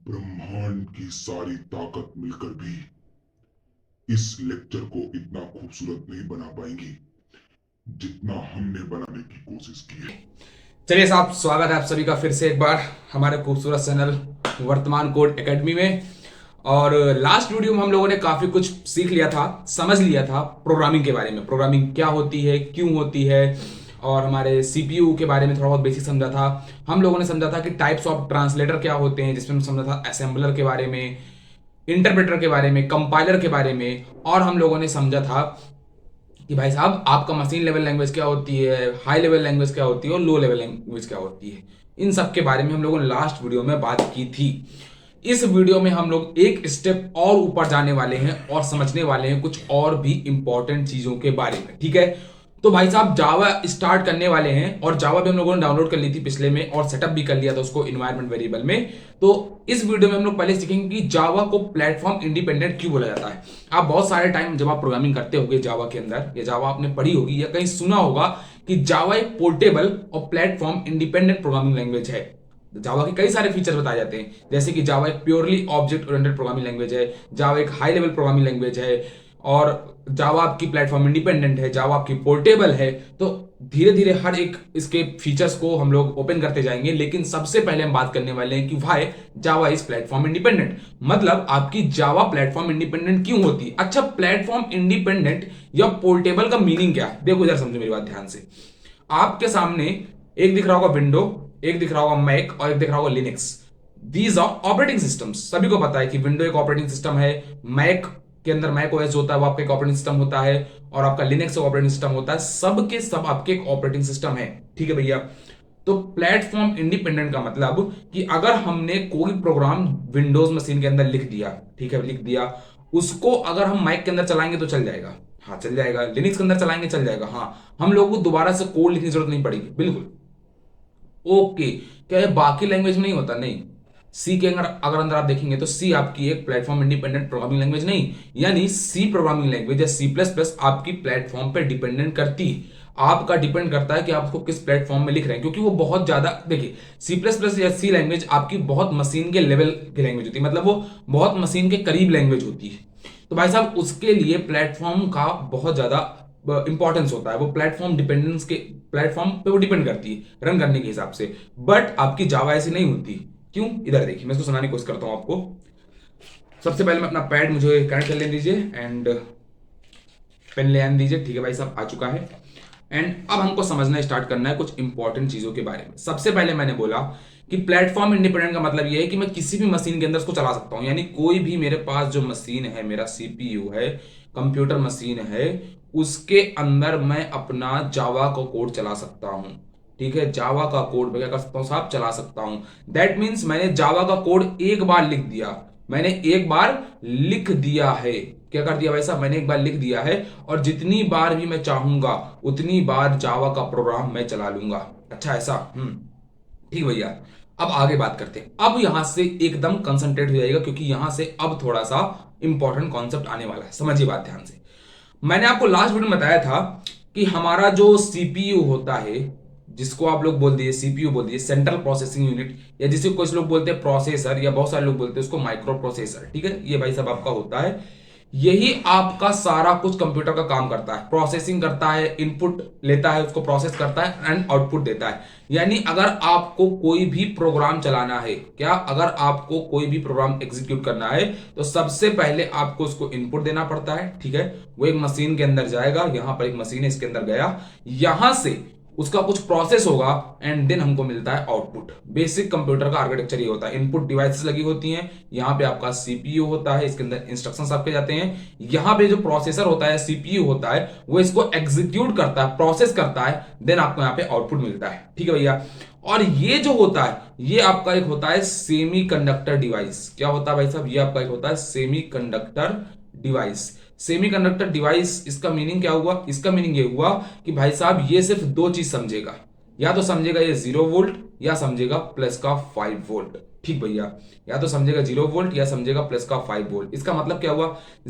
ब्रह्मांड की सारी ताकत मिलकर भी इस लेक्चर को इतना खूबसूरत नहीं बना पाएंगी जितना हमने बनाने की कोशिश की है। चलिए साहब, स्वागत है आप सभी का फिर से एक बार हमारे खूबसूरत चैनल वर्तमान कोड एकेडमी में। और लास्ट वीडियो में हम लोगों ने काफी कुछ सीख लिया था, समझ लिया था प्रोग्रामिंग के बारे में। प्रोग्रामिंग क्या होती है, क्यों होती है, और हमारे सीपीयू के बारे में थोड़ा बहुत बेसिक समझा था। हम लोगों ने समझा था कि टाइप्स ऑफ ट्रांसलेटर क्या होते हैं, जिसमें हम समझा था असेंबलर के बारे में, इंटरप्रेटर के बारे में, कंपाइलर के बारे में। और हम लोगों ने समझा था कि भाई साहब आपका मशीन लेवल लैंग्वेज क्या होती है, हाई लेवल लैंग्वेज क्या होती है और लो लेवल लैंग्वेज क्या होती है। इन सब के बारे में हम लोगों ने लास्ट वीडियो में बात की थी। इस वीडियो में हम लोग एक स्टेप और ऊपर जाने वाले हैं और समझने वाले हैं कुछ और भी इंपॉर्टेंट चीजों के बारे में। ठीक है, तो भाई साहब जावा स्टार्ट करने वाले हैं, और जावा भी हम लोगों ने डाउनलोड कर ली थी पिछले में और सेटअप भी कर लिया था उसको इन्वायरमेंट वेरिएबल में। तो इस वीडियो में हम लोग पहले सीखेंगे कि जावा को प्लेटफॉर्म इंडिपेंडेंट क्यों बोला जाता है। आप बहुत सारे टाइम जब आप प्रोग्रामिंग करते होगे जावा के अंदर, या जावा आपने पढ़ी होगी या कहीं सुना होगा कि जावा एक पोर्टेबल और प्लेटफॉर्म इंडिपेंडेंट प्रोग्रामिंग लैंग्वेज है। जावा के कई सारे फीचर बताए जाते हैं, जैसे कि जावा एक purely object oriented programming language है, जावा एक हाई लेवल प्रोग्रामिंग लैंग्वेज है, और जावा आपकी प्लेटफॉर्म इंडिपेंडेंट है, जावा आपकी पोर्टेबल है। तो धीरे धीरे हर एक इसके फीचर्स को हम लोग ओपन करते जाएंगे, लेकिन सबसे पहले हम बात करने वाले हैं कि why Java is platform independent. मतलब आपकी जावा प्लेटफॉर्म इंडिपेंडेंट क्यों होती है। अच्छा, प्लेटफॉर्म इंडिपेंडेंट या पोर्टेबल का मीनिंग क्या है, देखो इधर समझो मेरी बात ध्यान से। आपके सामने एक दिख रहा होगा विंडो, एक दिख रहा होगा मैक और एक दिख रहा होगा Linux. These are operating systems. सभी को पता है कि विंडो एक ऑपरेटिंग सिस्टम है, मैक के अंदर मैक ओएस होता है वो आपका एक ऑपरेटिंग सिस्टम होता है, और आपका लिनक्स ऑपरेटिंग सिस्टम होता है। सब के सब आपके एक ऑपरेटिंग सिस्टम है। ठीक है भैया। तो प्लेटफॉर्म इंडिपेंडेंट का मतलब कि अगर हमने कोई प्रोग्राम विंडोज मशीन के अंदर लिख दिया, ठीक है लिख दिया, उसको अगर हम मैक के अंदर चलाएंगे तो चल जाएगा, हाँ चल जाएगा। लिनक्स के अंदर चलाएंगे चल जाएगा, हाँ। हम लोगों को दोबारा से कोड लिखने की जरूरत नहीं पड़ेगी, बिल्कुल ओके। क्या ये बाकी लैंग्वेज में नहीं होता? नहीं। सी के अंदर अगर अंदर आप देखेंगे तो सी आपकी एक प्लेटफॉर्म इंडिपेंडेंट प्रोग्रामिंग लैंग्वेज नहीं, यानी सी प्रोग्रामिंग लैंग्वेज या सी प्लस प्लस आपकी प्लेटफॉर्म पे डिपेंडेंट करती है। आपका डिपेंड करता है कि आप उसको किस प्लेटफॉर्म में लिख रहे हैं, क्योंकि वो बहुत ज्यादा, देखिए सी प्लस प्लस या सी लैंग्वेज आपकी बहुत मशीन के लेवल की लैंग्वेज होती है, मतलब वो बहुत मशीन के करीब लैंग्वेज होती है। तो भाई साहब उसके लिए प्लेटफॉर्म का बहुत ज्यादा इंपॉर्टेंस होता है। वो प्लेटफॉर्म डिपेंडेंस के प्लेटफॉर्म पे वो डिपेंड करती है रन करने के हिसाब से। बट आपकी जावा ऐसी नहीं होती। क्यों? इधर देखिए, मैं इसको सुनाने की कोशिश करता हूं आपको। सबसे पहले मैं अपना पैड मुझे कनेक्ट कर लेने दीजिए, एंड पेन ले आने दीजिए। ठीक है भाई साहब, आ चुका है। एंड अब हमको समझना स्टार्ट करना है कुछ इंपॉर्टेंट चीजों के बारे में। सबसे पहले मैंने बोला कि प्लेटफॉर्म इंडिपेंडेंट का मतलब यह है कि मैं किसी भी मशीन के अंदर उसको चला सकता हूं, यानी कोई भी मेरे पास जो मशीन है, मेरा सीपीयू है, कंप्यूटर मशीन है, उसके अंदर मैं अपना जावा का कोड चला सकता हूं। ठीक है, जावा का कोड मैं क्या कर सकता हूं साहब, चला सकता हूं। दैट मीन्स मैंने जावा का कोड एक बार लिख दिया, मैंने एक बार लिख दिया है। क्या कर दिया भाई साहब, मैंने एक बार लिख दिया है, और जितनी बार भी मैं चाहूंगा उतनी बार जावा का प्रोग्राम मैं चला लूंगा। अच्छा ऐसा, ठीक भैया। अब आगे बात करते हैं। अब यहां से एकदम कंसंट्रेट हो जाएगा, क्योंकि यहां से अब थोड़ा सा इंपॉर्टेंट कॉन्सेप्ट आने वाला है, समझिए बात ध्यान से। मैंने आपको लास्ट वीडियो में बताया था कि हमारा जो सीपीयू होता है, जिसको आप लोग बोल दिए सीपीयू बोल दिए, सेंट्रल प्रोसेसिंग यूनिट, या जिसे कुछ लोग बोलते हैं प्रोसेसर, या बहुत सारे लोग बोलते हैं उसको माइक्रो प्रोसेसर। ठीक है, ये भाई साहब आपका होता है। यही आपका सारा कुछ कंप्यूटर का काम करता है, प्रोसेसिंग करता है, इनपुट लेता है, उसको प्रोसेस करता है एंड आउटपुट देता है। यानी अगर आपको कोई भी प्रोग्राम चलाना है, क्या अगर आपको कोई भी प्रोग्राम एग्जीक्यूट करना है, तो सबसे पहले आपको उसको इनपुट देना पड़ता है। ठीक है, वो एक मशीन के अंदर जाएगा, यहां पर एक मशीन है, इसके अंदर गया, यहां से उसका कुछ प्रोसेस होगा, एंड देन हमको मिलता है आउटपुट। बेसिक कंप्यूटर का आर्किटेक्चर ये होता है। इनपुट डिवाइसेस लगी होती हैं, यहां पे आपका सीपीयू होता है, इसके अंदर इंस्ट्रक्शंस आपके जाते हैं, यहां पे जो प्रोसेसर होता है, सीपीयू होता है, वो इसको एग्जीक्यूट करता है, प्रोसेस करता है, देन आपको यहां पे आउटपुट मिलता है। ठीक है भैया। और ये जो होता है, ये आपका एक होता है सेमी कंडक्टर डिवाइस। क्या होता है भाई साहब, ये आपका एक होता है semi conductor device. Semiconductor device, इसका मीनिंग क्या हुआ? इसका मीनिंग ये हुआ कि भाई साहब ये सिर्फ दो चीज समझेगा, या तो समझेगा ये 0 वोल्ट, या समझेगा प्लस का 5 वोल्ट। ठीक भैया, या तो समझेगा 0 वोल्ट या समझेगा प्लस का 5 वोल्ट। इसका मतलब क्या हुआ?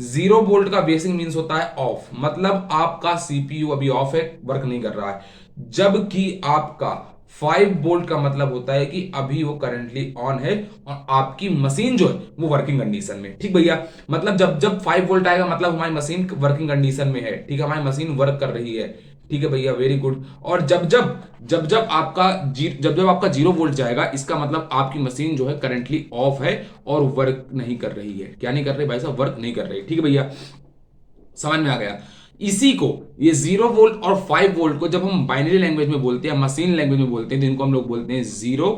0 वोल्ट का बेसिक मीन्स होता है ऑफ, मतलब आपका सीपीयू अभी ऑफ है, वर्क नहीं कर रहा है। जबकि आपका 5 वोल्ट का मतलब होता है कि अभी वो करंटली ऑन है और आपकी मशीन जो है वो वर्किंग कंडीशन में। ठीक भैया, मतलब जब जब 5 वोल्ट आएगा मतलब हमारी मशीन वर्किंग कंडीशन में है। ठीक है, हमारी मशीन वर्क कर रही है। ठीक है भैया, वेरी गुड। और जब जब आपका 0 वोल्ट जाएगा इसका मतलब आपकी मशीन जो है करंटली ऑफ है और वर्क नहीं कर रही है। क्या नहीं कर रही भाई साहब? वर्क नहीं कर रही। ठीक है भैया, समझ में आ गया। इसी को, ये 0 वोल्ट और 5 वोल्ट को जब हम बाइनरी लैंग्वेज में बोलते हैं, मशीन लैंग्वेज में बोलते हैं, तो इनको हम लोग बोलते हैं 0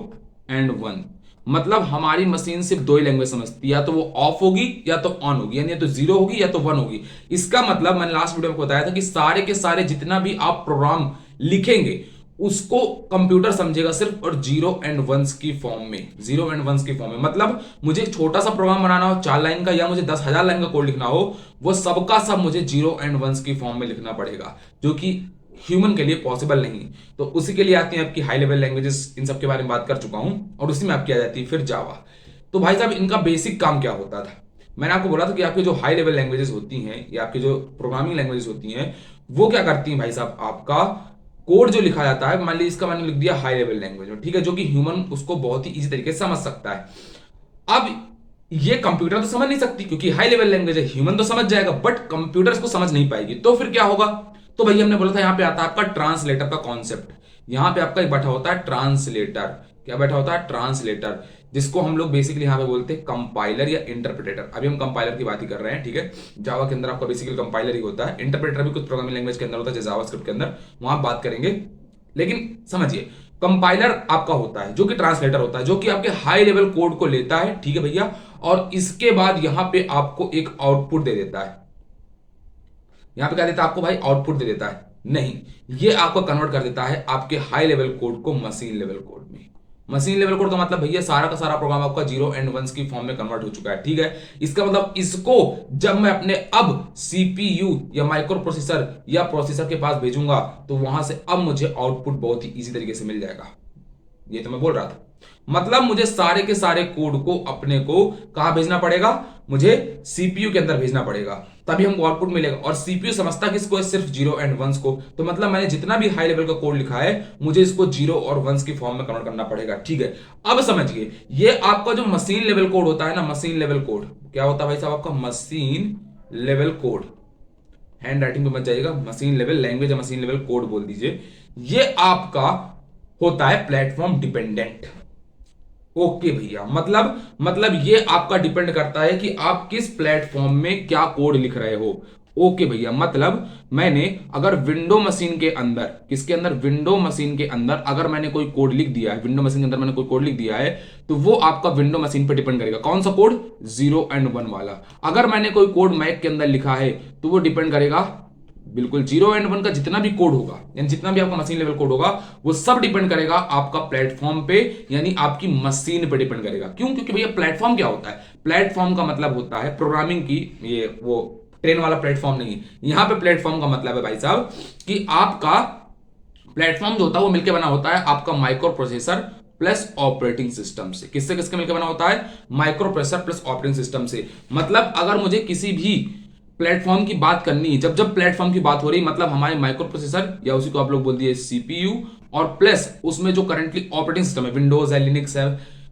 एंड 1। मतलब हमारी मशीन सिर्फ दो ही लैंग्वेज समझती है, या तो वो ऑफ होगी या तो ऑन होगी, यानी या तो 0 होगी या तो 1 होगी। इसका मतलब मैंने लास्ट वीडियो में बताया था कि सारे के सारे जितना भी आप प्रोग्राम लिखेंगे उसको कंप्यूटर समझेगा सिर्फ और 0 एंड 1 की फॉर्म में। 0 एंड 1 की फॉर्म में मतलब मुझे एक छोटा सा प्रोग्राम बनाना हो 4 लाइन का, या मुझे 10,000 लाइन का कोड लिखना हो, वो सबका सब मुझे 0 एंड 1 की फॉर्म में लिखना पड़ेगा, जो कि ह्यूमन के लिए पॉसिबल नहीं। तो उसी के लिए आती है आपकी हाई लेवल लैंग्वेजेस, इन सब के बारे में बात कर चुका हूं, और उसी में आपकी आ जाती है फिर जावा। तो भाई साहब इनका बेसिक काम क्या होता था? मैंने आपको बोला था कि आपकी जो हाई लेवल लैंग्वेजेस होती हैं या आपकी जो प्रोग्रामिंग लैंग्वेजेस होती हैं वो क्या करती हैं भाई साहब? आपका कोड जो लिखा जाता है, मान लीजिए इसका मैंने लिख दिया हाई लेवल लैंग्वेज में, ठीक है, जो कि ह्यूमन उसको बहुत ही इजी तरीके से समझ सकता है। अब ये कंप्यूटर तो समझ नहीं सकती क्योंकि हाई लेवल लैंग्वेज है, ह्यूमन तो समझ जाएगा बट कंप्यूटर इसको समझ नहीं पाएगी। तो फिर क्या होगा? तो भैया हमने बोला था यहां पे आता है आपका ट्रांसलेटर का कॉन्सेप्ट। यहां पे आपका एक बैठा होता है ट्रांसलेटर। क्या बैठा होता है? ट्रांसलेटर, जिसको हम लोग बेसिकली यहां पे बोलते हैं कंपाइलर या इंटरप्रेटर। अभी हम कंपाइलर की बात ही कर रहे हैं, ठीक है। जावा के अंदर आपका बेसिकली कंपाइलर ही होता है, इंटरप्रेटर भी कुछ प्रोग्रामिंग लैंग्वेज के अंदर होता है, जैसे जावास्क्रिप्ट के अंदर, वहां बात करेंगे। लेकिन समझिए, कंपाइलर आपका होता है जो कि ट्रांसलेटर होता है, जो कि आपके हाई लेवल कोड को लेता है, ठीक है भैया, और इसके बाद यहां पे आपको एक आउटपुट दे देता है। यहां पे क्या देता है आपको भाई? आउटपुट दे देता है? नहीं, ये आपको कन्वर्ट कर देता है आपके हाई लेवल कोड को मशीन लेवल कोड में। मशीन लेवल कोड का मतलब भैया सारा का सारा प्रोग्राम आपका 0 एंड 1 की फॉर्म में कन्वर्ट हो चुका है, ठीक है। इसका मतलब इसको जब मैं अपने अब सीपीयू या माइक्रो प्रोसेसर या प्रोसेसर के पास भेजूंगा तो वहां से अब मुझे आउटपुट बहुत ही इजी तरीके से मिल जाएगा। ये तो मैं बोल रहा था, मतलब मुझे सारे के सारे कोड को अपने को कहां भेजना पड़ेगा? मुझे सीपीयू के अंदर भेजना पड़ेगा, तभी हमको आउटपुट मिलेगा। और सीपीयू समझता किसको है? सिर्फ 0 एंड 1 को। तो मतलब मैंने जितना भी हाई लेवल का कोड लिखा है मुझे इसको 0 और 1 की फॉर्म में कन्वर्ट करना पड़ेगा, ठीक है। अब समझिए, ये आपका जो मशीन लेवल कोड होता है ना, मशीन लेवल कोड क्या होता है भाई साहब? आपका machine level code, hand writing पे मत जाइएगा, मशीन लेवल लैंग्वेज या मशीन लेवल कोड बोल दीजिए। ये आपका होता है प्लेटफॉर्म डिपेंडेंट। ओके भैया, मतलब ये आपका डिपेंड करता है कि आप किस प्लेटफॉर्म में क्या कोड लिख रहे हो। ओके भैया, मतलब मैंने अगर विंडो मशीन के अंदर, किसके अंदर? विंडो मशीन के अंदर अगर मैंने कोई कोड लिख दिया है, विंडो मशीन के अंदर मैंने कोई कोड लिख दिया है, तो वो आपका विंडो मशीन पे डिपेंड करेगा। कौन सा कोड? 0 एंड 1 वाला। अगर मैंने कोई कोड मैक के अंदर लिखा है तो वो डिपेंड करेगा बिल्कुल 0 एंड 1 का जितना भी कोड होगा, यानी जितना भी आपका मशीन लेवल कोड होगा, वो सब डिपेंड करेगा आपका प्लेटफॉर्म पे, यानी आपकी मशीन पे डिपेंड करेगा। क्यों? क्योंकि भैया प्लेटफॉर्म क्या होता है? प्लेटफॉर्म का मतलब होता है प्रोग्रामिंग की, ये वो ट्रेन वाला प्लेटफॉर्म नहीं है। यहां पे प्लेटफॉर्म का मतलब है भाई साहब कि आपका प्लेटफॉर्म जो होता है वो मिलकर बना होता है आपका micro processor plus operating system से। किससे किसके मिलकर बना होता है? Micro processor plus operating system से। मतलब अगर मुझे किसी भी प्लेटफॉर्म की बात करनी है, जब प्लेटफॉर्म की बात हो रही, मतलब हमारे माइक्रो प्रोसेसर या उसी को आप लोग बोल दिए सीपीयू, और प्लस उसमें जो करंटली ऑपरेटिंग सिस्टम है, विंडोज है, लिनक्स है,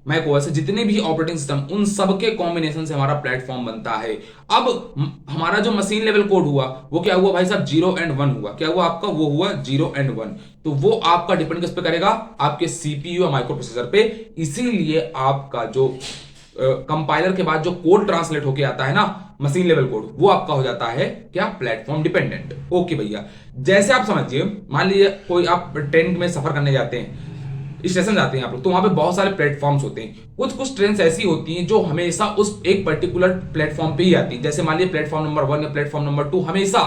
मैक ओएस है, जितने भी ऑपरेटिंग सिस्टम, उन सब के कॉम्बिनेशन से हमारा प्लेटफॉर्म बनता है। अब हमारा जो मशीन लेवल कोड हुआ वो क्या हुआ भाई साहब? 0 एंड 1 हुआ। क्या हुआ आपका? वो हुआ 0 एंड 1। तो वो आपका डिपेंड किस पे करेगा? आपके सीपीयू या माइक्रो प्रोसेसर पे। इसीलिए आपका जो कंपाइलर के बाद जो कोड ट्रांसलेट होके आता है ना, मशीन लेवल कोड, वो आपका हो जाता है क्या? Platform dependent. ओके भैया, जैसे आप समझिए, मान लीजिए कोई आप ट्रेन में सफर करने जाते हैं, स्टेशन जाते हैं आप लोग, तो वहां पे बहुत सारे प्लेटफॉर्म्स होते हैं। कुछ ट्रेन ऐसी होती हैं जो हमेशा उस एक पर्टिकुलर प्लेटफॉर्म पे ही आती है। जैसे मान लीजिए प्लेटफॉर्म नंबर 1 या प्लेटफॉर्म नंबर 2 हमेशा,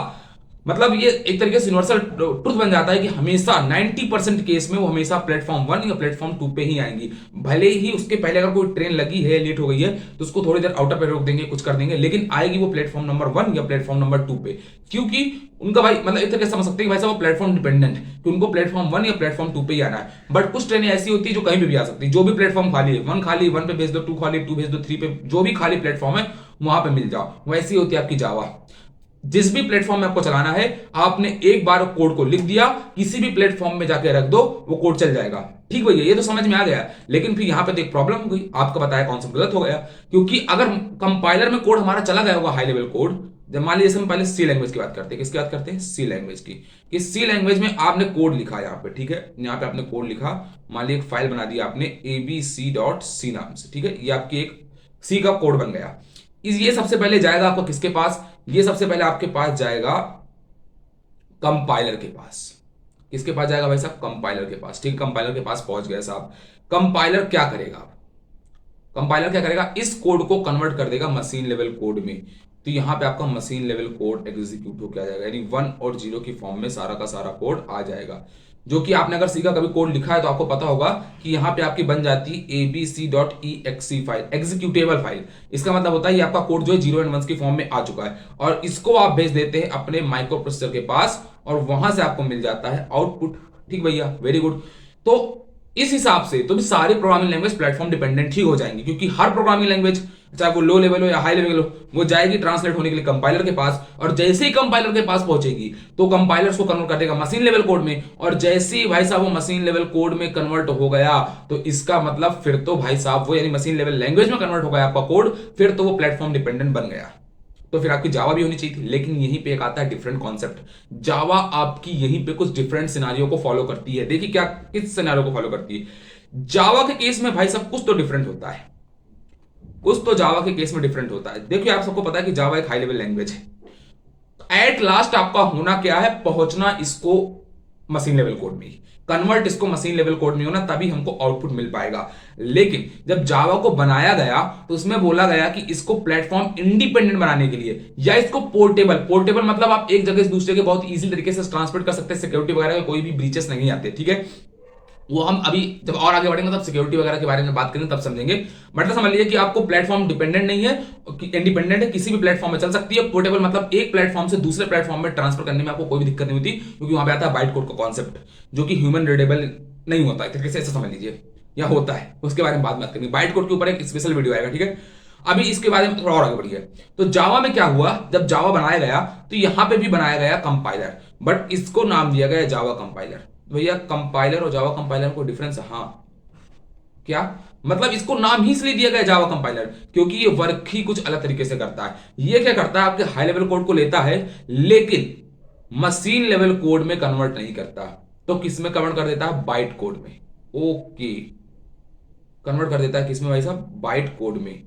मतलब ये एक तरीके से यूनिवर्सल ट्रुथ बन जाता है कि हमेशा 90% केस में वो हमेशा प्लेटफॉर्म 1 या प्लेटफॉर्म 2 पे ही आएंगी। भले ही उसके पहले अगर कोई ट्रेन लगी है, लेट हो गई है, तो उसको थोड़ी देर आउटर पे रोक देंगे, कुछ कर देंगे, लेकिन आएगी वो प्लेटफॉर्म नंबर 1 या प्लेटफॉर्म नंबर 2 पे। क्योंकि उनका भाई मतलब एक तरीके से समझ सकते हैं कि भाई साहब वो प्लेटफॉर्म डिपेंडेंट, कि उनको प्लेटफॉर्म 1 या प्लेटफॉर्म 2 पे ही आना है। बट कुछ ट्रेनें ऐसी होती है जो कहीं भी आ सकती है, जो भी प्लेटफॉर्म खाली है, 1 खाली, 1 पे भेज दो, 2 खाली, 2 भेज दो, 3 पे, जो भी खाली प्लेटफॉर्म है वहां पे मिल जाओ। वैसी होती है आपकी जावा। जिस भी प्लेटफॉर्म में आपको चलाना है, आपने एक बार कोड को लिख दिया, किसी भी प्लेटफॉर्म में जाके रख दो, वो कोड चल जाएगा। ठीक भैया, ये तो समझ में आ गया। लेकिन फिर यहां पे तो एक प्रॉब्लम हो गई, आपका बताया कॉन्सेप्ट गलत हो गया। क्योंकि अगर कंपाइलर में कोड हमारा चला गया होगा हाई लेवल कोड, जब मान लीजिए हम पहले सी लैंग्वेज की बात करते हैं, किसकी बात करते हैं, सी लैंग्वेज की, कि सी लैंग्वेज में आपने कोड लिखा यहाँ पे, ठीक है, यहाँ पे आपने कोड लिखा, मान लीजिए एक फाइल बना दी आपने abc.c नाम से, ठीक है, ये आपकी एक सी का कोड बन गया। ये सबसे पहले जाएगा आपको किसके पास, ये सबसे पहले आपके पास जाएगा कंपाइलर के पास। किसके पास जाएगा भाई साहब, कंपाइलर के पास। ठीक, कंपाइलर के पास पहुंच गए साहब। कंपाइलर क्या करेगा, कंपाइलर क्या करेगा, इस कोड को कन्वर्ट कर देगा मशीन लेवल कोड में। तो यहां पे आपका मशीन लेवल कोड एग्जीक्यूट होकर आ जाएगा, यानी 1 और 0 की फॉर्म में सारा का सारा कोड आ जाएगा। जो कि आपने अगर सीखा कभी कोड लिखा है तो आपको पता होगा कि यहां पे आपकी बन जाती है abc.exe फाइल, एग्जीक्यूटेबल फाइल। इसका मतलब होता है ये आपका कोड जो है 0 एंड 1 की फॉर्म में आ चुका है, और इसको आप भेज देते हैं अपने माइक्रो प्रोसेसर के पास, और वहां से आपको मिल जाता है आउटपुट। ठीक भैया, वेरी गुड। तो इस हिसाब से तो भी सारी प्रोग्रामिंग लैंग्वेज प्लेटफॉर्म डिपेंडेंट ही हो जाएंगी, क्योंकि हर प्रोग्रामिंग लैंग्वेज चाहे वो लो लेवल हो या हाई लेवल हो, वो जाएगी ट्रांसलेट होने के लिए कंपाइलर के पास, और जैसे ही कंपाइलर के पास पहुंचेगी तो कंपाइलर उसको कन्वर्ट कर देगा मशीन लेवल कोड में, और जैसे ही भाई साहब वो मशीन लेवल कोड में कन्वर्ट हो गया, तो इसका मतलब फिर तो भाई साहब वो यानी मशीन लेवल लैंग्वेज में कन्वर्ट हो गया आपका कोड, फिर तो वो प्लेटफॉर्म डिपेंडेंट बन गया। तो फिर आपकी जावा भी होनी चाहिए थी। लेकिन यहीं पे एक आता है डिफरेंट कॉन्सेप्ट। जावा आपकी यहीं पे कुछ डिफरेंट सिनारियो को फॉलो करती है। देखिए क्या, किस सिनारियो को फॉलो करती है। जावा के केस में भाई सब कुछ तो डिफरेंट होता है, कुछ तो जावा के केस में डिफरेंट होता है। देखिए आप सबको पता है कि जावा एक हाई लेवल लैंग्वेज है। एट लास्ट आपका होना क्या है, पहुंचना इसको मशीन लेवल कोड में, कन्वर्ट इसको मशीन लेवल कोड में होना, तभी हमको आउटपुट मिल पाएगा। लेकिन जब जावा को बनाया गया तो उसमें बोला गया कि इसको प्लेटफॉर्म इंडिपेंडेंट बनाने के लिए, या इसको पोर्टेबल, पोर्टेबल मतलब आप एक जगह से दूसरे के बहुत इजी तरीके से ट्रांसफर कर सकते हैं, सिक्योरिटी वगैरह कोई भी ब्रीचेस नहीं आते। ठीक है, वो हम अभी जब और आगे बढ़ेंगे तब सिक्योरिटी वगैरह के बारे में बात करेंगे तब समझेंगे। मतलब समझ लीजिए कि आपको प्लेटफॉर्म डिपेंडेंट नहीं है, इंडिपेंडेंट है, किसी भी प्लेटफॉर्म में चल सकती है। पोर्टेबल मतलब एक प्लेटफॉर्म से दूसरे प्लेटफॉर्म में ट्रांसफर करने में आपको कोई भी दिक्कत नहीं होती, क्योंकि वहां पे आता है बाइट कोड का कॉन्सेप्ट, जो कि ह्यूमन रीडेबल नहीं होता है, तरीके से ऐसा समझ लीजिए, या होता है, उसके बारे में बात करेंगे। बाइट कोड के ऊपर एक स्पेशल वीडियो आएगा, ठीक है। अभी इसके बारे में थोड़ा और आगे बढ़िए। तो जावा में क्या हुआ, जब जावा बनाया गया तो यहां पे भी बनाया गया कंपाइलर, बट इसको नाम दिया गया जावा कंपाइलर। भैया कंपाइलर और जावा कंपाइलर को डिफरेंस है, हाँ क्या मतलब, इसको नाम ही इसलिए दिया गया जावा कंपाइलर क्योंकि ये वर्क ही कुछ अलग तरीके से करता है। ये क्या करता है, आपके हाई लेवल कोड को लेता है लेकिन मशीन लेवल कोड में कन्वर्ट नहीं करता। तो किस में कन्वर्ट कर देता है, बाइट कोड में। ओके, कन्वर्ट कर देता है किस में भाई साहब, बाइट कोड में।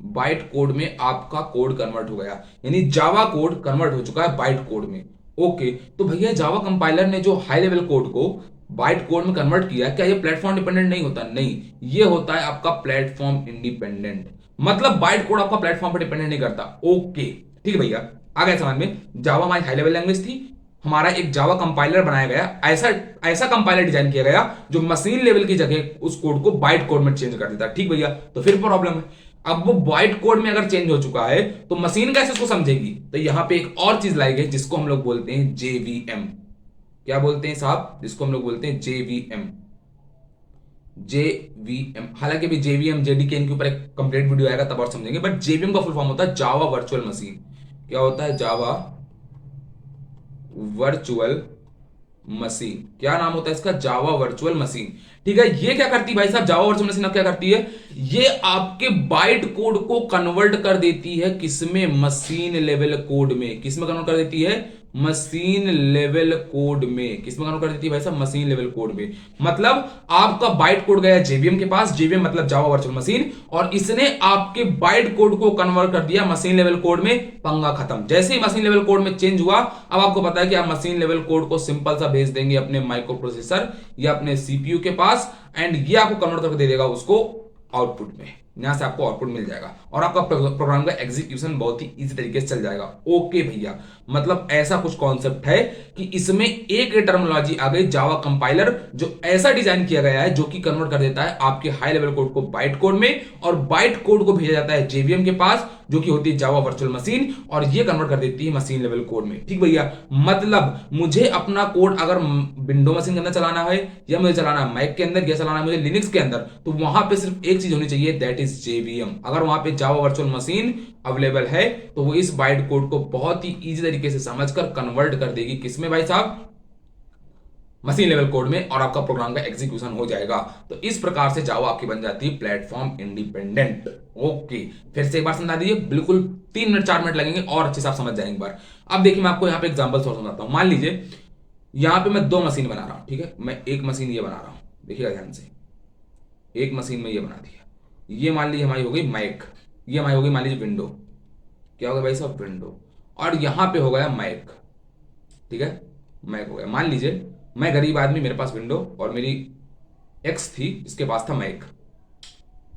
बाइट कोड में आपका कोड कन्वर्ट हो गया, यानी जावा कोड कन्वर्ट हो चुका है बाइट कोड में। ओके, तो भैया जावा कंपाइलर ने जो हाई लेवल कोड को बाइट कोड में कन्वर्ट किया, क्या ये प्लेटफॉर्म डिपेंडेंट नहीं होता, नहीं, ये होता है आपका प्लेटफॉर्म इंडिपेंडेंट। मतलब बाइट कोड आपका प्लेटफॉर्म पर डिपेंडेंट नहीं करता। ओके ठीक है भैया, आ गया समझ में। जावा हमारी हाई लेवल लैंग्वेज थी, हमारा एक जावा कंपाइलर बनाया गया, ऐसा ऐसा कंपाइलर डिजाइन किया गया जो मशीन लेवल की जगह उस कोड को बाइट कोड में चेंज कर देता। ठीक भैया, तो फिर प्रॉब्लम है, अब वो बाइट कोड में अगर चेंज हो चुका है तो मशीन कैसे उसको समझेगी। तो यहां पे एक और चीज लाई गई जिसको हम लोग बोलते हैं जेवीएम। क्या बोलते हैं साहब, जिसको हम लोग बोलते हैं जेवीएम। जेवीएम, हालांकि भी जेवीएम जेडीके इनके ऊपर एक कंप्लीट वीडियो आएगा तब और समझेंगे, बट जेवीएम का फुल फॉर्म होता है जावा वर्चुअल मशीन। क्या होता है, जावा वर्चुअल मशीन। क्या नाम होता है इसका, जावा वर्चुअल मशीन। ठीक है, ये क्या करती है भाई साहब, जावा वर्चुअल मशीन अब क्या करती है, ये आपके बाइट कोड को कन्वर्ट कर देती है किसमें, मशीन लेवल कोड में। किसमें कन्वर्ट कर देती है, मशीन लेवल कोड में। किसमें कन्वर्ट कर देती है भाई साहब, मशीन लेवल कोड में। मतलब आपका बाइट कोड गया जेवीएम के पास, जेवीएम मतलब जावा वर्चुअल मशीन, और इसने आपके बाइट कोड को कन्वर्ट कर दिया मशीन लेवल कोड में। पंगा खत्म। जैसे ही मशीन लेवल कोड में चेंज हुआ, अब आपको पता है कि आप मशीन लेवल कोड को सिंपल सा भेज देंगे अपने माइक्रो प्रोसेसर या अपने सीपीयू के पास, एंड ये आपको कन्वर्ट करके दे देगा उसको आउटपुट में। यहां से आपको आउटपुट मिल जाएगा और आपका प्रोग्राम का एग्जीक्यूशन बहुत ही इजी तरीके से चल जाएगा। ओके भैया, मतलब ऐसा कुछ कॉन्सेप्ट है कि इसमें एक टर्मिनोलॉजी आ गई, जावा कंपाइलर, जो ऐसा डिजाइन किया गया है जो कि कन्वर्ट कर देता है आपके हाई लेवल कोड को बाइट कोड में, और बाइट कोड को भेजा जाता है जेवीएम के पास जो कि होती है जावा वर्चुअल मशीन, और ये कन्वर्ट कर देती है मशीन लेवल कोड में। ठीक भैया, मतलब मुझे अपना कोड अगर विंडो मशीन के अंदर चलाना है, या मुझे चलाना है मैक के अंदर, या चलाना है मुझे लिनक्स के अंदर, तो वहां पे सिर्फ एक चीज होनी चाहिए, दैट इज इज JVM। अगर वहां पे जावा वर्चुअल मशीन अवेलेबल है तो वो इस बाइट कोड को बहुत ही इजी तरीके से समझकर कन्वर्ट कर देगी किसमें भाई साहब, मशीन लेवल कोड में, और आपका प्रोग्राम का एग्जीक्यूशन हो जाएगा। तो इस प्रकार से जावा आपकी बन जाती है प्लेटफॉर्म इंडिपेंडेंट। ओके, फिर से एक बार समझा दीजिए, बिल्कुल 3 मिनट 4 मिनट लगेंगे और अच्छे से आप समझ जाएंगे एक बार। अब देखिए मैं आपको यहाँ पे एग्जांपल और समझाता हूं। मान लीजिए यहाँ पे मैं 2 मशीन बना रहा हूं, ठीक है, मैं एक मशीन ये बना रहा हूं, देखिएगा ध्यान से, एक मशीन में ये बना दिया, ये मान लीजिए हमारी हो गई मैक, ये हमारी हो गई मान लीजिए विंडो, क्या होगा भाई साहब, विंडो, और यहां पे हो गया मैक, ठीक है, मैक हो गया। मान लीजिए मैं गरीब आदमी, मेरे पास विंडो और मेरी एक्स थी, इसके पास था मैक,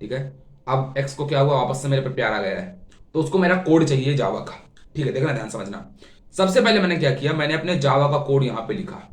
ठीक है। अब एक्स को क्या हुआ, वापस से मेरे पे प्यार आ गया है, तो उसको मेरा कोड चाहिए जावा का, ठीक है, देखना ध्यान समझना। सबसे पहले मैंने क्या किया, मैंने अपने जावा का कोड यहां पे लिखा,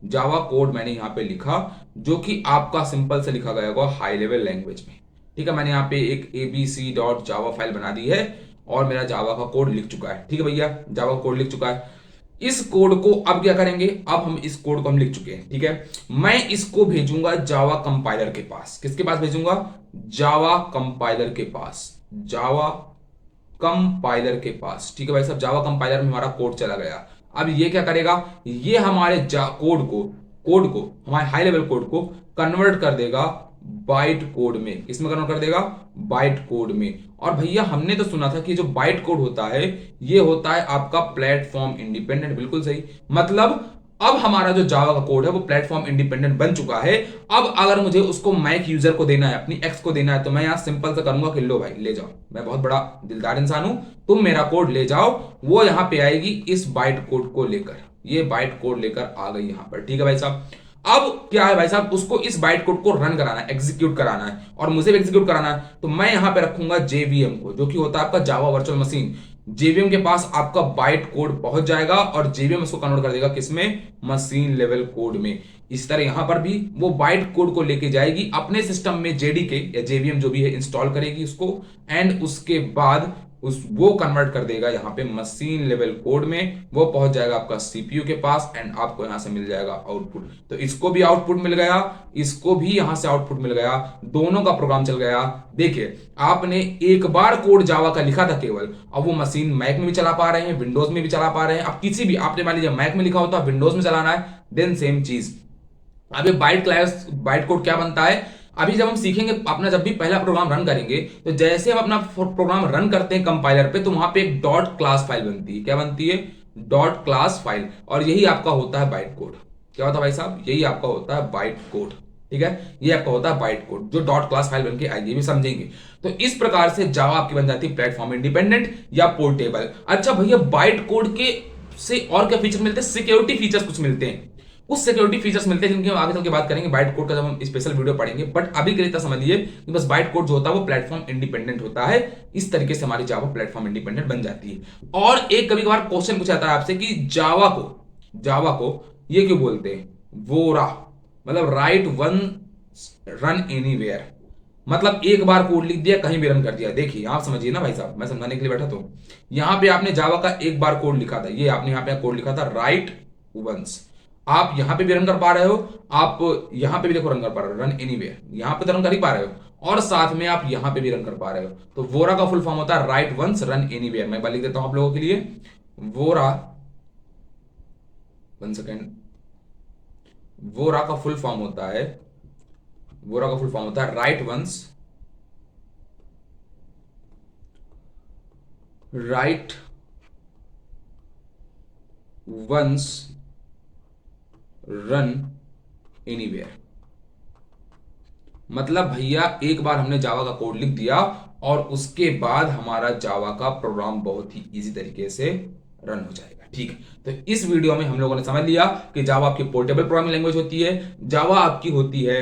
जावा कोड मैंने यहां पे लिखा, जो कि आपका सिंपल से लिखा गया होगा हाई लेवल लैंग्वेज में, ठीक है। मैंने यहाँ पे एक abc.java फाइल बना दी है और मेरा जावा का कोड लिख चुका है, ठीक है भैया, जावा का कोड लिख चुका है। इस कोड को अब क्या करेंगे, अब हम इस कोड को हम लिख चुके हैं, ठीक है। मैं इसको भेजूंगा जावा कंपाइलर के पास, किसके पास भेजूंगा, जावा कंपाइलर के पास, जावा कंपाइलर के पास, ठीक है भाई साहब। जावा कंपाइलर में हमारा कोड चला गया। अब ये क्या करेगा, ये हमारे कोड को हमारे हाई लेवल कोड को कन्वर्ट कर देगा बाइट कोड में, किसमें कन्वर्ट कर देगा, बाइट कोड में। और भैया हमने तो सुना था कि जो बाइट कोड होता है ये होता है आपका प्लेटफॉर्म इंडिपेंडेंट, बिल्कुल सही। मतलब अब हमारा जो जावा का कोड है वो प्लेटफॉर्म इंडिपेंडेंट बन चुका है। अब अगर मुझे उसको मैक यूजर को देना है, अपनी एक्स को देना है, तो मैं यहां सिंपल से करूंगा कि लो भाई ले जाओ, मैं बहुत बड़ा दिलदार इंसान हूं, तुम मेरा कोड ले जाओ। वो यहां पे आएगी इस बाइट कोड को लेकर, ये बाइट कोड लेकर आ गई यहां पर, ठीक है भाई साहब। अब क्या है भाई साहब, उसको इस बाइट कोड को रन कराना है, एग्जीक्यूट कराना है, और मुझे भी एग्जीक्यूट कराना है, तो मैं यहां पे रखूंगा JVM को, जो कि होता है आपका जावा वर्चुअल मशीन। JVM के पास आपका बाइट कोड पहुंच जाएगा और JVM उसको कन्वर्ट कर देगा किसमें, मशीन लेवल कोड में। इस तरह यहां पर भी वो बाइट कोड को लेके जाएगी अपने सिस्टम में, JDK या JVM जो भी है इंस्टॉल करेगी उसको, एंड उसके बाद वो कन्वर्ट कर देगा यहां पे मशीन लेवल कोड में, वो पहुंच जाएगा आपका CPU के पास, एंड आपको यहां से मिल जाएगा आउटपुट। तो इसको भी आउटपुट मिल गया, इसको भी यहां से आउटपुट मिल गया, दोनों का प्रोग्राम चल गया। देखिए आपने एक बार कोड जावा का लिखा था केवल, अब वो मशीन मैक में भी चला पा रहे हैं, विंडोज में भी चला पा रहे हैं। अब किसी भी, आपने मान लीजिए मैक में लिखा होता, विंडोज में चलाना है, देन सेम चीज। अब ये बाइट कोड क्या बनता है, अभी जब हम सीखेंगे, अपना जब भी पहला प्रोग्राम रन करेंगे, तो जैसे हम अपना प्रोग्राम रन करते हैं कंपाइलर पे, तो वहां पे एक डॉट क्लास फाइल बनती है, क्या बनती है, डॉट क्लास फाइल, और यही आपका होता है बाइट कोड। क्या होता है भाई साहब, यही आपका होता है बाइट कोड, ठीक है, ये आपका होता है बाइट कोड, जो डॉट क्लास फाइल बनके आएगी, ये भी समझेंगे। तो इस प्रकार से जावा आपकी बन जाती है प्लेटफॉर्म इंडिपेंडेंट या पोर्टेबल। अच्छा भैया, बाइट कोड के से और क्या फीचर मिलते हैं, सिक्योरिटी फीचर्स कुछ मिलते हैं, कुछ सिक्योरिटी फीचर्स मिलते हैं जिनकी हम आगे चल के बात करेंगे बाइट कोड का, जब हम स्पेशल वीडियो पढ़ेंगे। बट अभी के लिए समझ लीजिए कि बस बाइट कोड जो होता है वो प्लेटफॉर्म इंडिपेंडेंट होता है। इस तरीके से हमारी जावा प्लेटफॉर्म इंडिपेंडेंट बन जाती है। और एक कभी कभार क्वेश्चन पूछा जाता है आपसे कि जावा को ये क्यों बोलते हैं, वोरा, मतलब राइट वन रन एनीवेयर, मतलब एक बार कोड लिख दिया कहीं भी रन कर दिया। देखिए आप समझिए ना भाई साहब, मैं समझाने के लिए बैठा, तो यहां पे आपने जावा का एक बार कोड लिखा था, ये आपने यहां पे कोड लिखा था राइट वंस, आप यहां पे भी रन कर पा रहे हो, आप यहां पे भी देखो रन कर पा रहे हो, रन एनीवेयर, यहां पे तो रन कर ही पा रहे हो, और साथ में आप यहां पे भी रन कर पा रहे हो। तो वोरा का फुल फॉर्म होता है राइट वंस रन एनीवेयर। मैं लिख देता हूं आप लोगों के लिए, वोरा, 1 सेकेंड, वोरा का फुल फॉर्म होता है, वोरा का फुल फॉर्म होता है राइट वंस रन एनीवेयर। मतलब भैया एक बार हमने जावा का कोड लिख दिया और उसके बाद हमारा जावा का प्रोग्राम बहुत ही इजी तरीके से रन हो जाएगा, ठीक है। तो इस वीडियो में हम लोगों ने समझ लिया कि जावा आपकी पोर्टेबल प्रोग्रामिंग लैंग्वेज होती है, जावा आपकी होती है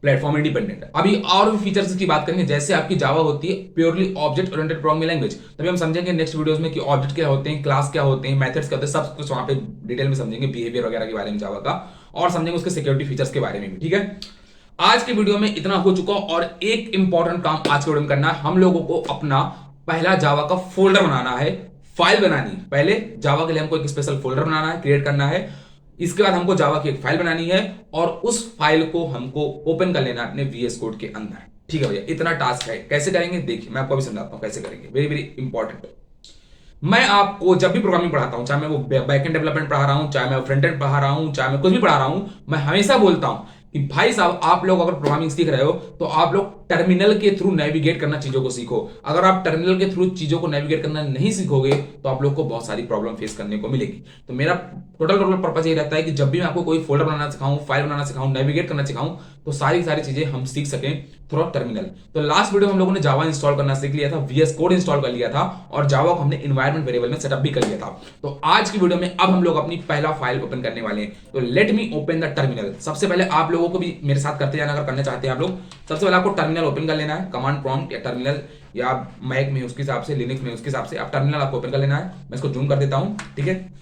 प्लेटफॉर्म इंडिपेंडेंट। अभी और भी फीचर्स की बात करेंगे, जैसे आपकी जावा होती है purely object oriented programming language, तभी हम समझेंगे नेक्स्ट वीडियोस में कि ऑब्जेक्ट क्या होते हैं, क्लास क्या होते हैं, मेथड्स क्या होते हैं, सब कुछ वहां पे डिटेल में समझेंगे, बिहेवियर वगैरह के बारे में जावा का, और समझेंगे उसके सिक्योरिटी फीचर्स के बारे में भी, ठीक है। आज के वीडियो में इतना हो चुका, और एक इंपॉर्टेंट काम आज के वीडियो में करना है, हम लोगों को अपना पहला जावा का फोल्डर बनाना है, फाइल बनानी है। पहले जावा के लिए हमको एक स्पेशल फोल्डर बनाना है, क्रिएट करना है, इसके बाद हमको जावा की एक फाइल बनानी है, और उस फाइल को हमको ओपन कर लेना है अपने VS कोड के अंदर। ठीक है भैया, इतना टास्क है, कैसे करेंगे देखिए, मैं आपको अभी समझाता हूं कैसे करेंगे, वेरी वेरी इंपॉर्टेंट। मैं आपको जब भी प्रोग्रामिंग पढ़ाता हूं, चाहे मैं वो बैकएंड डेवलपमेंट पढ़ा रहा हूं, चाहे मैं फ्रंट एंड पढ़ा रहा हूं, चाहे मैं कुछ भी पढ़ा रहा हूं, मैं हमेशा बोलता हूं कि भाई साहब आप लोग अगर प्रोग्रामिंग सीख रहे हो तो आप लोग टर्मिनल के थ्रू नेविगेट करना चीजों को सीखो। अगर आप टर्मिनल के थ्रू चीजों को नेविगेट करना नहीं सीखोगे तो आप लोग को बहुत सारी प्रॉब्लम फेस करने को मिलेगी। तो मेरा टोटल पर्पस ये रहता है कि जब भी मैं आपको कोई फोल्डर बनाना सिखाऊं, फाइल बनाना सिखाऊं, नेविगेट करना सिखाऊं, तो सारी चीजें हम सीख सकें थ्रू टर्मिनल। तो लास्ट वीडियो में हम लोगों ने जावा इंस्टॉल करना सीख लिया था, वीएस कोड इंस्टॉल कर लिया था और जावा को हमने इन्वायरमेंट वेरिएबल में सेटअप भी कर लिया था। तो आज की वीडियो में अब हम लोग अपनी पहला फाइल ओपन करने वाले हैं। तो let me open the terminal. सबसे पहले आप लोगों को भी मेरे साथ करते जाना, अगर करना चाहते हैं आप लोग। सबसे पहले आपको टर्मिनल ओपन कर लेना है, कमांड प्रॉम्प्ट या टर्मिनल, या मैक में उसके हिसाब से, लिनक्स में उसके हिसाब से आप टर्मिनल आपको ओपन कर लेना है। मैं इसको जूम कर देता हूं, ठीक है।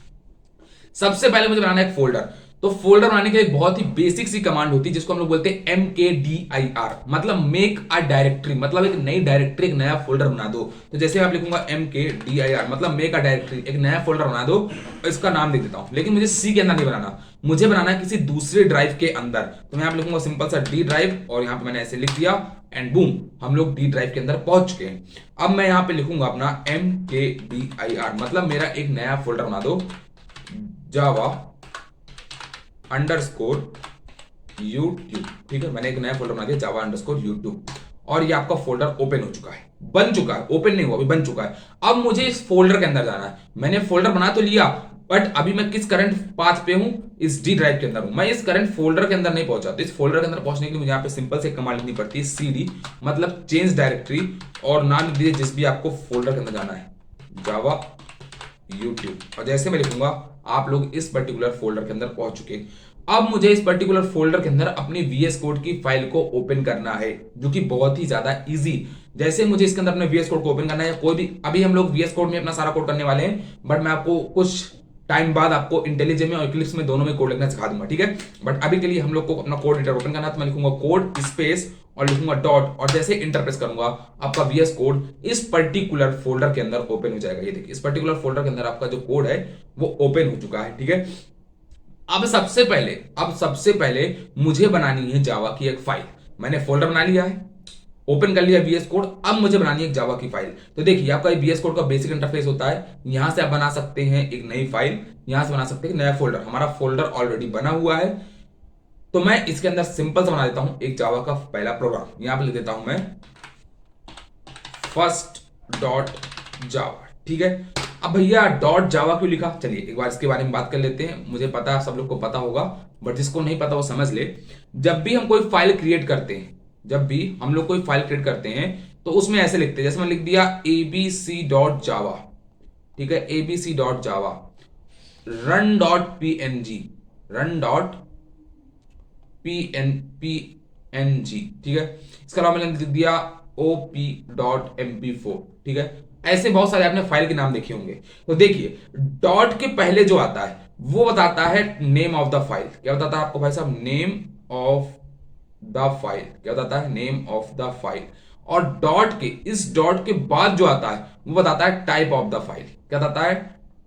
सबसे पहले मुझे बनाना है एक फोल्डर। तो फोल्डर बनाने के लिए बहुत ही बेसिक सी कमांड होती है जिसको हम लोग बोलते हैं MKDIR, मतलब मेक अ डायरेक्टरी, मतलब एक नई डायरेक्टरी, एक नया फोल्डर बना दो। तो जैसे आप लिखूंगा MKDIR मतलब मेक अ डायरेक्टरी, एक नया फोल्डर बना दो, इसका नाम लिख देता हूं। लेकिन मुझे सी के अंदर नहीं बनाना, मुझे बनाना है किसी दूसरे ड्राइव के अंदर। तो मैं यहाँ पे लिखूंगा सिंपल सा D ड्राइव, और यहाँ पे मैंने ऐसे लिख दिया एंड बूम, हम लोग D ड्राइव के अंदर पहुंच चुके हैं। अब मैं यहाँ पे लिखूंगा अपना MKDIR मतलब मेरा एक नया फोल्डर बना दो, जावा अंडरस्कोर यूट्यूब, ठीक है। मैंने एक नया फोल्डर बना दिया जावा अंडरस्कोर यूट्यूब, और ये आपका फोल्डर ओपन हो चुका है, बन चुका है, ओपन नहीं हुआ अभी, बन चुका है। अब मुझे इस फोल्डर के अंदर जाना है। मैंने फोल्डर बना तो लिया, बट अभी मैं किस करंट पाथ पे हूं, इस D ड्राइव के अंदर हूं। मैं इस करंट फोल्डर के अंदर नहीं पहुंचा। तो इस फोल्डर के अंदर पहुंचने के लिए मुझे यहाँ पे सिंपल से कमांड लिखनी पड़ती है CD, मतलब चेंज डायरेक्टरी, और नाम लिख दीजिए जिस भी आपको फोल्डर के अंदर जाना है, जावा यूट्यूब। और जैसे मैं लिखूंगा आप लोग इस पर्टिकुलर फोल्डर के अंदर पहुंच चुके। अब मुझे इस पर्टिकुलर फोल्डर के अंदर अपनी VS कोड की फाइल को ओपन करना है, जो कि बहुत ही ज्यादा इजी। जैसे मुझे इसके अंदर अपने VS कोड को ओपन करना है, कोई भी, अभी हम लोग VS कोड में अपना सारा कोड करने वाले हैं, बट मैं आपको कुछ टाइम बाद आपको इंटेलिजेंट में और इक्लिप्स में दोनों में कोड लिखना सिखा दूंगा, ठीक है। बट अभी के लिए हम लोग को अपना कोड एडिटर ओपन करना है। तो मैं लिखूंगा कोड स्पेस और लिखूंगा डॉट, और जैसे इंटर प्रेस करूंगा आपका VS कोड इस पर्टिकुलर फोल्डर के अंदर ओपन हो जाएगा। ये देखिए, इस पर्टिकुलर फोल्डर के अंदर आपका जो कोड है वो ओपन हो चुका है, ठीक है। अब सबसे पहले मुझे बनानी है जावा की एक फाइल। मैंने फोल्डर बना लिया है, ओपन कर लिया VS कोड, अब मुझे बनानी है एक जावा की फाइल। तो देखिए आपका VS कोड का बेसिक इंटरफेस होता है, यहां से आप बना सकते हैं एक नई फाइल, यहां से बना सकते हैं नया फोल्डर। हमारा फोल्डर ऑलरेडी बना हुआ है, तो मैं इसके अंदर सिंपल सा बना देता हूं एक जावा का पहला प्रोग्राम। यहां पे लिख देता हूं मैं फर्स्ट डॉट जावा, ठीक है। अब भैया डॉट जावा क्यों लिखा, चलिए एक बार इसके बारे में बात कर लेते हैं। मुझे पता है सब लोग को पता होगा, बट जिसको नहीं पता वो समझ ले। जब भी हम कोई फाइल क्रिएट करते हैं, जब भी हम लोग कोई फाइल क्रिएट करते हैं तो उसमें ऐसे लिखते हैं, जैसे मैं लिख दिया abc.java, ठीक है, abc.java run.png, run.png, ठीक है। इसके अलावा मैंने लिख दिया op.mp4, ठीक है। ऐसे बहुत सारे आपने फाइल के नाम देखे होंगे। तो देखिए डॉट के पहले जो आता है वो बताता है नेम ऑफ द फाइल। क्या बताता है आपको भाई साहब, नेम ऑफ द फाइल। क्या बताता है, नेम ऑफ द फाइल। और डॉट के, इस डॉट के बाद जो आता है वो बताता है टाइप ऑफ द फाइल। क्या बताता है,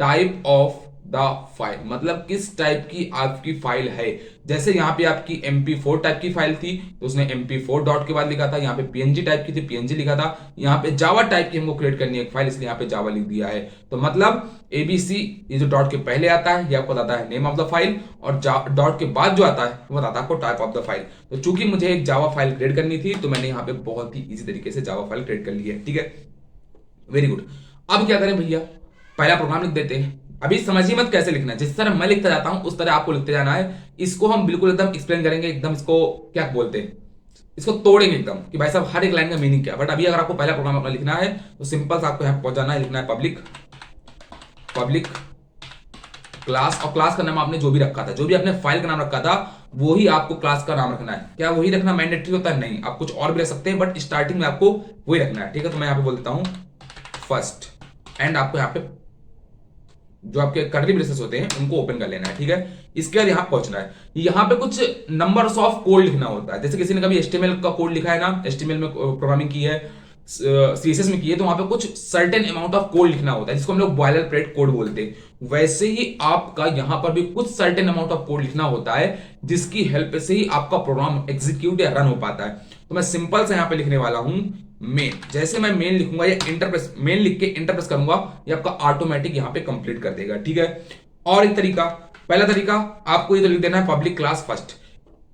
टाइप ऑफ द फाइल, मतलब किस टाइप की आपकी फाइल है। जैसे यहां पे आपकी MP4 टाइप की फाइल थी तो उसने MP4 डॉट के बाद लिखा था, यहाँ पे PNG टाइप की थी PNG लिखा था, यहाँ पे जावा टाइप की हमको क्रिएट करनी है एक फाइल, इसलिए यहाँ पे जावा लिख दिया है। तो मतलब ABC ये जो डॉट के पहले आता है ये आपको बताता है नेम ऑफ द फाइल, और डॉट के बाद जो आता है वो बताता है आपको टाइप ऑफ द फाइल। तो चूंकि मुझे एक जावा फाइल क्रिएट करनी थी तो मैंने यहाँ पे बहुत ही इजी तरीके से जावा फाइल क्रिएट कर ली है, ठीक है, वेरी गुड। अब क्या करें भैया, पहला प्रोग्राम लिख देते हैं। अभी समझिए मत कैसे लिखना है, जिस तरह मैं लिखता जाता हूं उस तरह आपको लिखते जाना है। इसको हम बिल्कुल एकदम एक्सप्लेन करेंगे, एकदम इसको क्या बोलते हैं, इसको तोड़ेंगे एकदम कि भाई साहब हर एक लाइन का मीनिंग क्या है। बट अभी अगर आपको पहला प्रोग्राम अपना लिखना है तो सिंपल सा आपको यहां पहुंचाना है, लिखना है पब्लिक क्लास, और क्लास का नाम आपने जो भी रखा था, जो भी आपने फाइल का नाम रखा था वही आपको क्लास का नाम रखना है। क्या वही रखना मैंडेटरी होता है, नहीं, आप कुछ और भी रख सकते हैं, बट स्टार्टिंग में आपको वही रखना है, ठीक है। तो मैं यहां पे बोल देता हूं फर्स्ट, एंड आपको यहां पे जो आपके कर्ली ब्रेसेस होते हैं उनको ओपन कर लेना है, ठीक है। इसके बाद यहां पहुंचना है, यहां पे कुछ नंबर्स ऑफ कोड लिखना होता है। जैसे किसी ने कभी HTML का कोड लिखा है ना, HTML में प्रोग्रामिंग की है, CSS में की है, तो वहां पे कुछ सर्टेन अमाउंट ऑफ कोड लिखना होता है जिसको हम लोग बॉयलरप्लेट कोड बोलते हैं। वैसे ही आपका यहां पर भी कुछ सर्टेन अमाउंट ऑफ कोड लिखना होता है जिसकी हेल्प से ही आपका प्रोग्राम एग्जीक्यूट या रन हो पाता है। तो मैं सिंपल से यहाँ पे लिखने वाला हूं मेन। जैसे मैं मेन लिखूंगा या इंटरप्रेस, मेन लिख के इंटरप्रेस करूंगा, ये आपका ऑटोमेटिक यहाँ पे कंप्लीट कर देगा, ठीक है। और एक तरीका, पहला तरीका आपको ये तो लिख देना है पब्लिक क्लास फर्स्ट।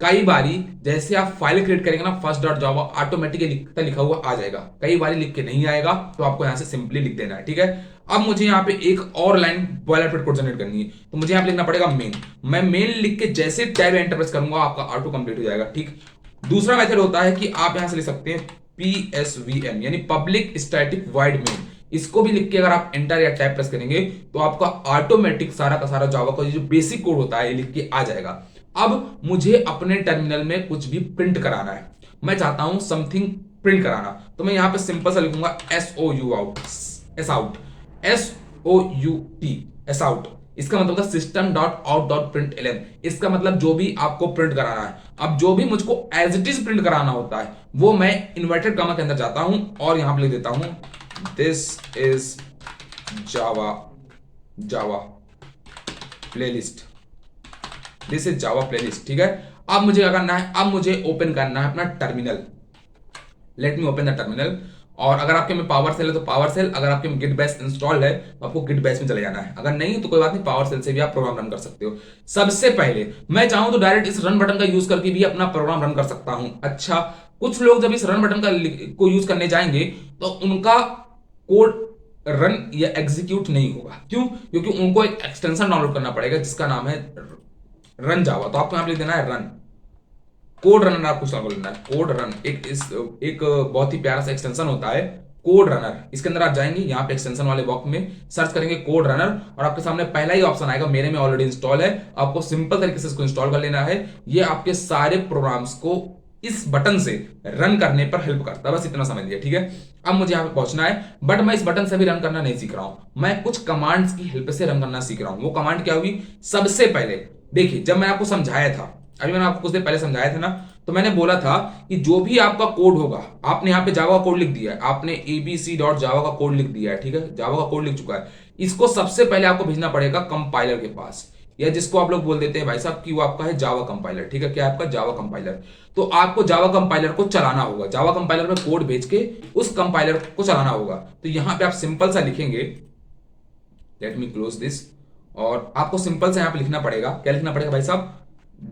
कई बारी जैसे आप फाइल क्रिएट करेंगे ना फर्स्ट डॉट जावा, ऑटोमेटिकली लिखा हुआ आ जाएगा। कई बारी लिख के नहीं आएगा तो आपको यहां से सिंपली लिख देना है, ठीक है। अब मुझे यहाँ पे एक और लाइन बॉयलरप्लेट कोड जनरेट करनी है, तो मुझे यहाँ पे लिखना पड़ेगा मेन। मैं मेन लिख के जैसे टैब एंटर प्रेस करूंगा आपका ऑटो कंप्लीट हो जाएगा, ठीक। दूसरा मेथड होता है कि आप यहां से लिख सकते हैं PSVM यानी पब्लिक स्टैटिक वॉइड मेन। इसको भी लिख के अगर आप एंटर या टैब प्रेस करेंगे तो आपका ऑटोमेटिक सारा का सारा जावा का जो बेसिक कोड होता है लिख के आ जाएगा। अब मुझे अपने टर्मिनल में कुछ भी प्रिंट कराना है, मैं चाहता हूं समथिंग प्रिंट कराना, तो मैं यहां पे सिंपल सा लिखूंगा SOUT एस आउट। इसका मतलब था system dot out dot print ln. इसका मतलब जो भी आपको प्रिंट कराना है, अब जो भी मुझको एज इट इज प्रिंट कराना होता है वो मैं इन्वर्टेड कॉमा के अंदर जाता हूं और यहां पे लिख देता हूं this is Java playlist, this is Java playlist, ठीक है। अब मुझे क्या करना है, अब मुझे ओपन करना है अपना terminal. Let me open the terminal. और अगर आपके में पावर सेल है तो पावर सेल, अगर आपके में गिट बैश इंस्टॉल्ड है तो आपको गिट बैश में चले जाना है, अगर नहीं तो कोई बात नहीं, पावर सेल से भी आप प्रोग्राम रन कर सकते हो। सबसे पहले मैं चाहूं तो डायरेक्ट इस रन बटन का यूज करके भी अपना प्रोग्राम रन कर सकता हूं। अच्छा, कुछ लोग जब इस रन बटन को यूज करने जाएंगे तो उनका कोड रन या एग्जीक्यूट नहीं होगा। क्यों? क्योंकि उनको एक एक्सटेंशन डाउनलोड करना पड़ेगा जिसका नाम है रन जावा। तो आपको यहां पे लिख देना है रन कोड रनर, आपको इसका लेना है कोड रन। एक बहुत ही प्यारा सा एक्सटेंशन होता है कोड रनर। इसके अंदर आप जाएंगे, यहाँ पे एक्सटेंशन वाले बॉक्स में सर्च करेंगे कोड रनर और आपके सामने पहला ही ऑप्शन आएगा, मेरे में ऑलरेडी इंस्टॉल है। आपको सिंपल तरीके से इसको इंस्टॉल कर लेना है। ये आपके सारे प्रोग्राम्स को इस बटन से रन करने पर हेल्प करता है, बस इतना समझ लिया, ठीक है। अब मुझे यहाँ पे पहुंचना है, बट मैं इस बटन से भी रन करना नहीं सीख रहा हूं, मैं कुछ कमांड्स की हेल्प से रन करना सीख रहा हूं। वो कमांड क्या होगी? सबसे पहले देखिए, जब मैं आपको समझाया था, अभी मैंने आपको कुछ देर पहले समझाया था ना, तो मैंने बोला था कि जो भी आपका कोड होगा, आपने यहाँ पे जावा का कोड लिख दिया है, आपने abc.java का कोड लिख दिया है, ठीक है, जावा का कोड लिख चुका है। इसको सबसे पहले आपको भेजना पड़ेगा कंपाइलर के पास, या जिसको आप लोग बोल देते हैं भाई साहब कि वो आपका है जावा कंपाइलर, ठीक है। क्या आपका जावा कंपाइलर? तो आपको जावा कंपाइलर को चलाना होगा, जावा कंपाइलर में कोड भेज के उस कंपाइलर को चलाना होगा। तो यहां पे आप सिंपल सा लिखेंगे, लेट मी क्लोज दिस, और आपको सिंपल सा यहां पे लिखना पड़ेगा, क्या लिखना पड़ेगा भाई साहब?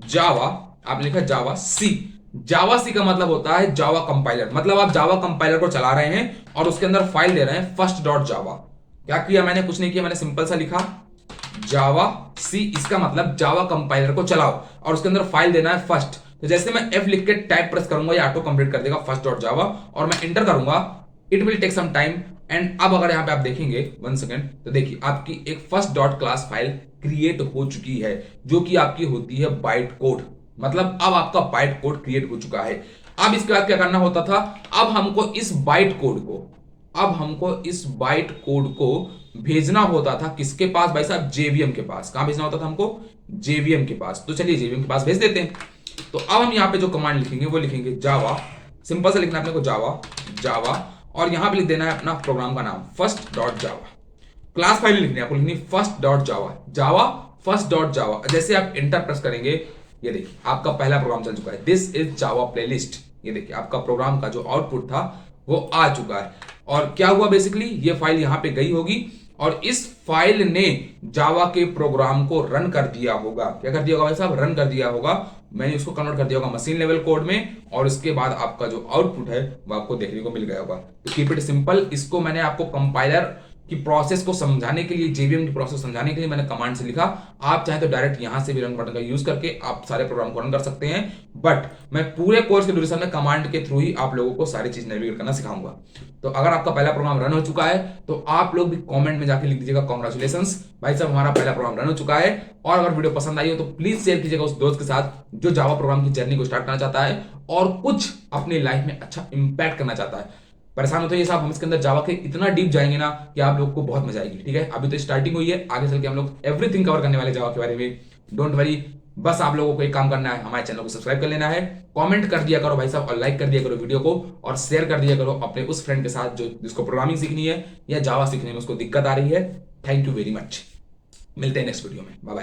जावा, आपने लिखा जावा सी। जावा सी का मतलब होता है जावा कंपाइलर, मतलब आप जावा कंपाइलर को चला रहे हैं और उसके अंदर फाइल दे रहे हैं फर्स्ट डॉट जावा। क्या किया मैंने? कुछ नहीं किया, मैंने सिंपल सा लिखा जावा सी। इसका मतलब जावा कंपाइलर को चलाओ और उसके अंदर फाइल देना है फर्स्ट। तो जैसे मैं F लिख के टाइप प्रेस करूंगा, ये ऑटो कंप्लीट कर देगा फर्स्ट डॉट जावा, और मैं एंटर करूंगा, it will take some time. And अब अगर यहां पे आप देखेंगे 1 सेकेंड, तो देखिए आपकी एक first dot class file create हो चुकी है, जो कि आपकी होती है बाइट कोड। मतलब अब आपका बाइट कोड क्रिएट हो चुका है। अब इसके बाद क्या करना होता था? अब हमको इस बाइट कोड को भेजना होता था किसके पास भाई साहब? जेवीएम के पास। कहां भेजना होता था हमको? जेवीएम के पास। तो चलिए जेवीएम के पास भेज देते हैं। तो अब हम यहां पे जो कमांड लिखेंगे वो लिखेंगे जावा, सिंपल से लिखना है अपने को जावा, और यहां पे लिख देना है अपना प्रोग्राम का नाम फर्स्ट डॉट जावा। क्लास फाइल लिखनी है आपको, लिखनी फर्स्ट डॉट जावा फर्स्ट डॉट जावा। जैसे आप एंटर प्रेस करेंगे, ये देखिए आपका पहला प्रोग्राम चल चुका है, दिस इज जावा प्लेलिस्ट। ये देखिए आपका प्रोग्राम का जो आउटपुट था वो आ चुका है। और क्या हुआ बेसिकली, ये फाइल यहां पे गई होगी और इस फाइल ने जावा के प्रोग्राम को रन कर दिया होगा। क्या कर दिया होगा भाई साहब? रन कर दिया होगा। मैंने इसको कन्वर्ट कर दिया होगा मशीन लेवल कोड में, और इसके बाद आपका जो आउटपुट है वो आपको देखने को मिल गया होगा। तो कीप इट सिंपल। इसको मैंने आपको कंपाइलर की प्रोसेस को समझाने के लिए, जेवीएम की प्रोसेस समझाने के लिए मैंने कमांड से लिखा। आप चाहे तो डायरेक्ट यहां से भी रन बटन का यूज करके आप सारे प्रोग्राम को रन कर सकते हैं, बट मैं पूरे कोर्स के ड्यूरेशन में कमांड के थ्रू ही आप लोगों को सारी चीज नेविगेट करना सिखाऊंगा। तो अगर आपका पहला प्रोग्राम रन हो चुका है तो आप लोग भी कमेंट में जाके लिख दीजिएगा कांग्रेचुलेशंस भाई साहब, हमारा पहला प्रोग्राम रन हो चुका है। और अगर वीडियो पसंद आई हो तो प्लीज शेयर कीजिएगा उस दोस्त के साथ जो जावा प्रोग्राम की जर्नी को स्टार्ट करना चाहता है और कुछ अपनी लाइफ में अच्छा इंपैक्ट करना चाहता है। परेशान होते हैं साहब, हम इसके अंदर जावा के इतना डीप जाएंगे ना कि आप लोग को बहुत मजा आएगी, ठीक है। अभी तो स्टार्टिंग हुई है, आगे चल के हम लोग एवरीथिंग कवर करने वाले जावा के बारे में। डोंट वरी, बस आप लोगों को एक काम करना है, हमारे चैनल को सब्सक्राइब कर लेना है, कमेंट कर दिया करो भाई साहब, और लाइक कर दिया करो वीडियो को, और शेयर कर दिया करो अपने उस फ्रेंड के साथ जो जिसको प्रोग्रामिंग सीखनी है या जावा सीखने में उसको दिक्कत आ रही है। थैंक यू वेरी मच, मिलते हैं नेक्स्ट वीडियो में, बाय बाय।